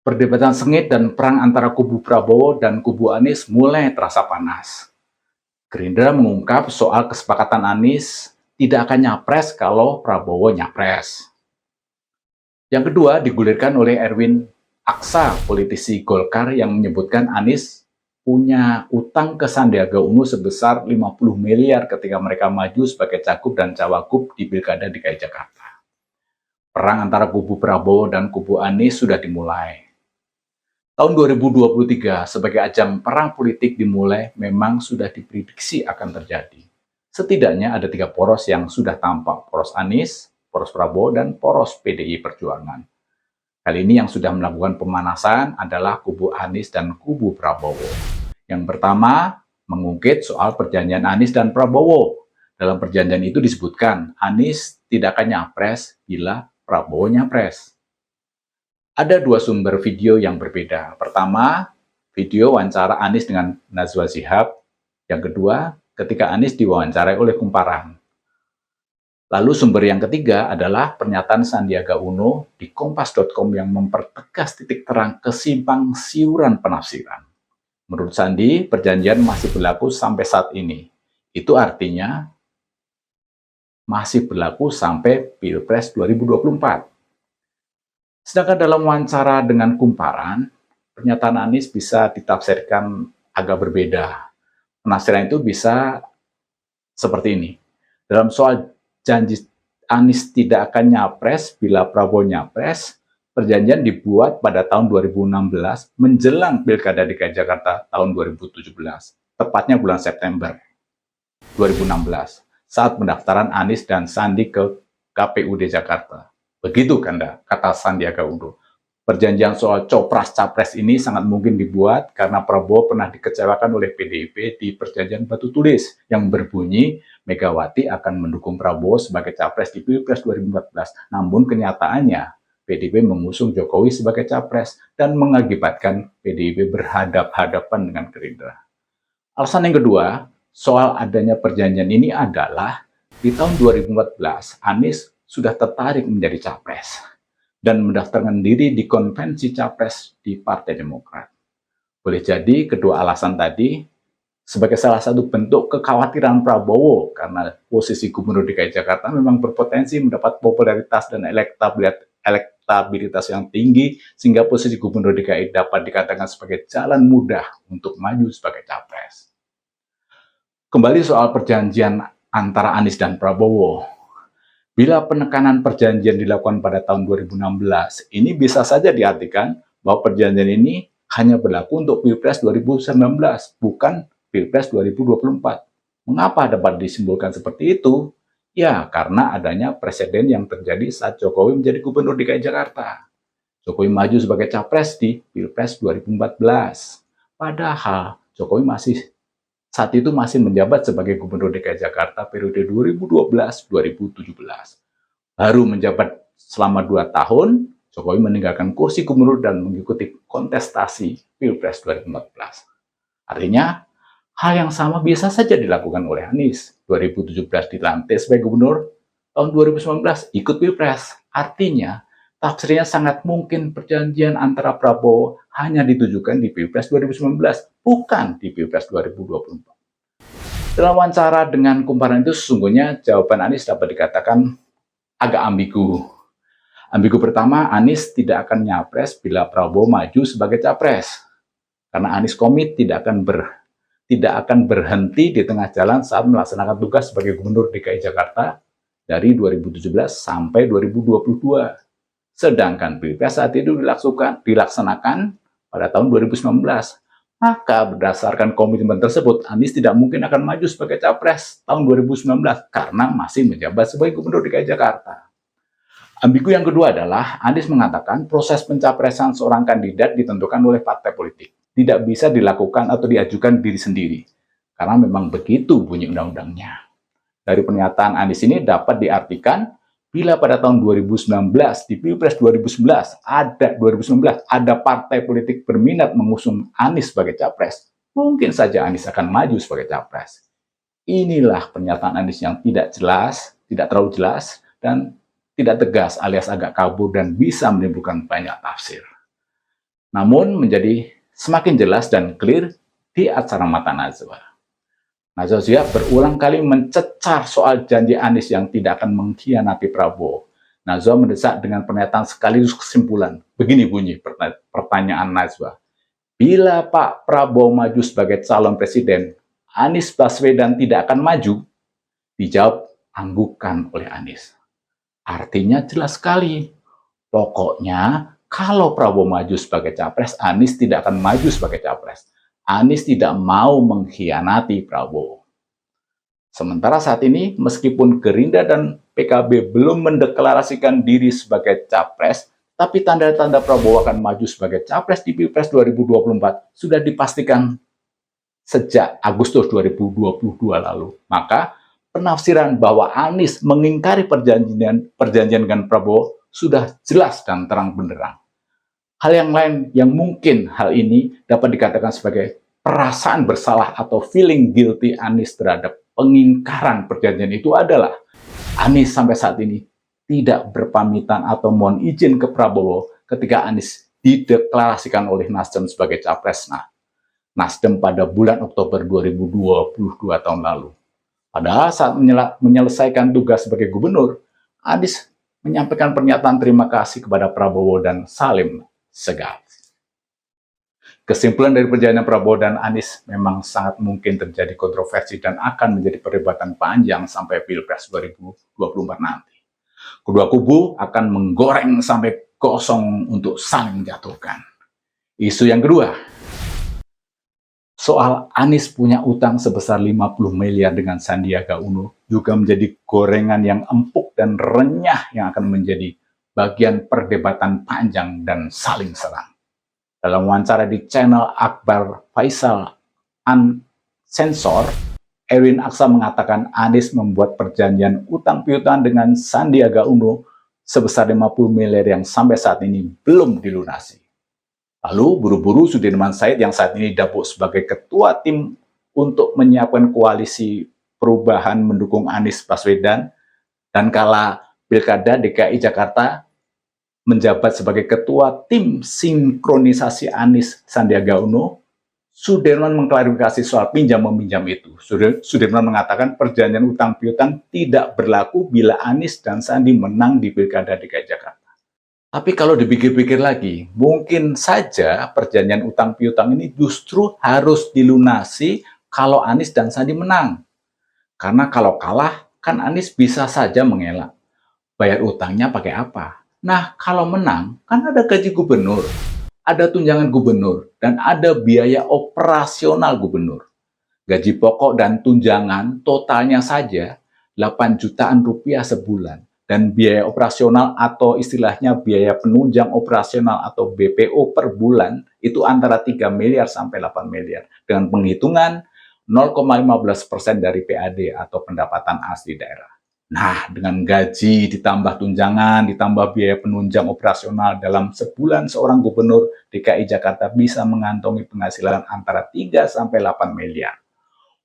Perdebatan sengit dan perang antara kubu Prabowo dan kubu Anies mulai terasa panas. Gerindra mengungkap soal kesepakatan Anies tidak akan nyapres kalau Prabowo nyapres. Yang kedua digulirkan oleh Erwin Aksa, politisi Golkar yang menyebutkan Anies punya utang ke Sandiaga Uno sebesar 50 miliar ketika mereka maju sebagai cagup dan cawagup di Pilkada DKI Jakarta. Perang antara kubu Prabowo dan kubu Anies sudah dimulai. Tahun 2023 sebagai ajang perang politik dimulai memang sudah diprediksi akan terjadi. Setidaknya ada 3 poros yang sudah tampak, poros Anies, poros Prabowo, dan poros PDI Perjuangan. Kali ini yang sudah melakukan pemanasan adalah kubu Anies dan kubu Prabowo. Yang pertama, mengungkit soal perjanjian Anies dan Prabowo. Dalam perjanjian itu disebutkan, Anies tidak akan nyapres bila Prabowo nyapres. Ada 2 sumber video yang berbeda. Pertama, video wawancara Anies dengan Najwa Shihab. Yang kedua, ketika Anies diwawancarai oleh Kumparan. Lalu sumber yang ketiga adalah pernyataan Sandiaga Uno di kompas.com yang mempertegas titik terang kesimpang siuran penafsiran. Menurut Sandi, perjanjian masih berlaku sampai saat ini. Itu artinya masih berlaku sampai Pilpres 2024. Sedangkan dalam wawancara dengan Kumparan, pernyataan Anies bisa ditafsirkan agak berbeda. Penafsiran itu bisa seperti ini. Dalam soal janji Anies tidak akan nyapres bila Prabowo nyapres, perjanjian dibuat pada tahun 2016 menjelang Pilkada DKI Jakarta tahun 2017, tepatnya bulan September 2016, saat pendaftaran Anies dan Sandi ke KPUD Jakarta. Begitu kan, kata Sandiaga Uno. Perjanjian soal copras-capres ini sangat mungkin dibuat karena Prabowo pernah dikecewakan oleh PDIP di perjanjian batu tulis yang berbunyi Megawati akan mendukung Prabowo sebagai capres di Pilpres 2014. Namun kenyataannya PDIP mengusung Jokowi sebagai capres dan mengakibatkan PDIP berhadap-hadapan dengan Gerindra. Alasan yang kedua, soal adanya perjanjian ini adalah di tahun 2014 Anies sudah tertarik menjadi capres dan mendaftarkan diri di konvensi capres di Partai Demokrat. Boleh jadi kedua alasan tadi sebagai salah satu bentuk kekhawatiran Prabowo karena posisi Gubernur DKI Jakarta memang berpotensi mendapat popularitas dan elektabilitas yang tinggi sehingga posisi Gubernur DKI dapat dikatakan sebagai jalan mudah untuk maju sebagai capres. Kembali soal perjanjian antara Anies dan Prabowo. Bila penekanan perjanjian dilakukan pada tahun 2016, ini bisa saja diartikan bahwa perjanjian ini hanya berlaku untuk Pilpres 2019, bukan Pilpres 2024. Mengapa dapat disimpulkan seperti itu? Ya, karena adanya presiden yang terjadi saat Jokowi menjadi Gubernur DKI Jakarta. Jokowi maju sebagai capres di Pilpres 2014. Padahal Jokowi saat itu masih menjabat sebagai Gubernur DKI Jakarta periode 2012-2017. Baru menjabat selama 2 tahun, Jokowi meninggalkan kursi gubernur dan mengikuti kontestasi Pilpres 2014. Artinya, hal yang sama bisa saja dilakukan oleh Anies. 2017 dilantik sebagai gubernur, tahun 2019 ikut Pilpres. Artinya, tafsirnya sangat mungkin perjanjian antara Prabowo hanya ditujukan di Pilpres 2019, bukan di Pilpres 2024. Dalam wawancara dengan Kumparan itu sesungguhnya jawaban Anies dapat dikatakan agak ambigu. Ambigu pertama, Anies tidak akan nyapres bila Prabowo maju sebagai capres. Karena Anies komit tidak akan berhenti di tengah jalan saat melaksanakan tugas sebagai Gubernur DKI Jakarta dari 2017 sampai 2022. Sedangkan Pilpres saat itu dilaksanakan pada tahun 2019. Maka berdasarkan komitmen tersebut, Anies tidak mungkin akan maju sebagai capres tahun 2019 karena masih menjabat sebagai Gubernur DKI Jakarta. Ambigu yang kedua adalah Anies mengatakan proses pencapresan seorang kandidat ditentukan oleh partai politik. Tidak bisa dilakukan atau diajukan diri sendiri. Karena memang begitu bunyi undang-undangnya. Dari pernyataan Anies ini dapat diartikan bila pada tahun 2019 di Pilpres 2019 ada partai politik berminat mengusung Anies sebagai capres, mungkin saja Anies akan maju sebagai capres. Inilah pernyataan Anies yang tidak jelas, tidak terlalu jelas, dan tidak tegas alias agak kabur dan bisa menimbulkan banyak tafsir. Namun menjadi semakin jelas dan clear di acara Mata Najwa. Najwa Shihab berulang kali mencecar soal janji Anies yang tidak akan mengkhianati Prabowo. Najwa mendesak dengan pernyataan sekaligus kesimpulan. Begini bunyi pertanyaan Najwa. Bila Pak Prabowo maju sebagai calon presiden, Anies Baswedan tidak akan maju? Dijawab anggukan oleh Anies. Artinya jelas sekali. Pokoknya kalau Prabowo maju sebagai capres, Anies tidak akan maju sebagai capres. Anies tidak mau mengkhianati Prabowo. Sementara saat ini, meskipun Gerindra dan PKB belum mendeklarasikan diri sebagai capres, tapi tanda-tanda Prabowo akan maju sebagai capres di Pilpres 2024 sudah dipastikan sejak Agustus 2022 lalu. Maka, penafsiran bahwa Anies mengingkari perjanjian dengan Prabowo sudah jelas dan terang benderang. Hal yang lain yang mungkin hal ini dapat dikatakan sebagai perasaan bersalah atau feeling guilty Anies terhadap pengingkaran perjanjian itu adalah Anies sampai saat ini tidak berpamitan atau mohon izin ke Prabowo ketika Anies dideklarasikan oleh Nasdem sebagai capres Nasdem pada bulan Oktober 2022 tahun lalu. Padahal saat menyelesaikan tugas sebagai gubernur, Anies menyampaikan pernyataan terima kasih kepada Prabowo dan Salim Segaf. Kesimpulan dari perjalanan Prabowo dan Anies memang sangat mungkin terjadi kontroversi dan akan menjadi perdebatan panjang sampai Pilpres 2024 nanti. Kedua kubu akan menggoreng sampai gosong untuk saling menjatuhkan. Isu yang kedua, soal Anies punya utang sebesar 50 miliar dengan Sandiaga Uno juga menjadi gorengan yang empuk dan renyah yang akan menjadi bagian perdebatan panjang dan saling serang. Dalam wawancara di channel Akbar Faisal Unsensor, Erwin Aksa mengatakan Anies membuat perjanjian utang piutang dengan Sandiaga Uno sebesar 50 miliar yang sampai saat ini belum dilunasi. Lalu buru-buru Sudirman Said yang saat ini dapuk sebagai ketua tim untuk menyiapkan koalisi perubahan mendukung Anies Baswedan dan kala Pilkada DKI Jakarta menjabat sebagai ketua tim sinkronisasi Anies Sandiaga Uno, Sudirman mengklarifikasi soal pinjam-meminjam itu. Sudirman mengatakan perjanjian utang piutang tidak berlaku bila Anies dan Sandi menang di Pilkada DKI Jakarta. Tapi kalau dipikir-pikir lagi, mungkin saja perjanjian utang piutang ini justru harus dilunasi kalau Anies dan Sandi menang. Karena kalau kalah, kan Anies bisa saja mengelak. Bayar utangnya pakai apa? Nah, kalau menang, kan ada gaji gubernur, ada tunjangan gubernur, dan ada biaya operasional gubernur. Gaji pokok dan tunjangan totalnya saja 8 jutaan rupiah sebulan. Dan biaya operasional atau istilahnya biaya penunjang operasional atau BPO per bulan itu antara 3 miliar sampai 8 miliar. Dengan penghitungan 0,15% dari PAD atau pendapatan asli daerah. Nah, dengan gaji ditambah tunjangan, ditambah biaya penunjang operasional dalam sebulan seorang gubernur DKI Jakarta bisa mengantongi penghasilan antara 3 sampai 8 miliar.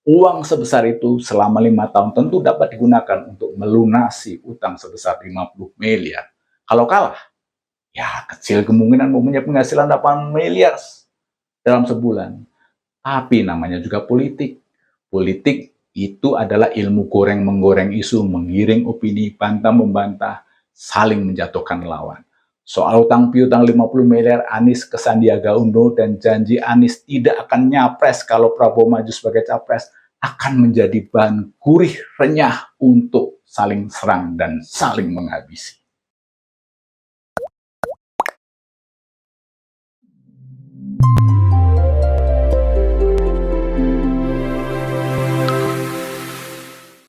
Uang sebesar itu selama 5 tahun tentu dapat digunakan untuk melunasi utang sebesar 50 miliar. Kalau kalah, ya kecil kemungkinan mempunyai penghasilan 8 miliar dalam sebulan. Tapi namanya juga politik. Politik itu adalah ilmu goreng-menggoreng isu, menggiring opini, bantah-membantah, saling menjatuhkan lawan. Soal utang piutang 50 miliar Anies ke Sandiaga Uno dan janji Anies tidak akan nyapres kalau Prabowo maju sebagai capres akan menjadi bahan gurih renyah untuk saling serang dan saling menghabisi.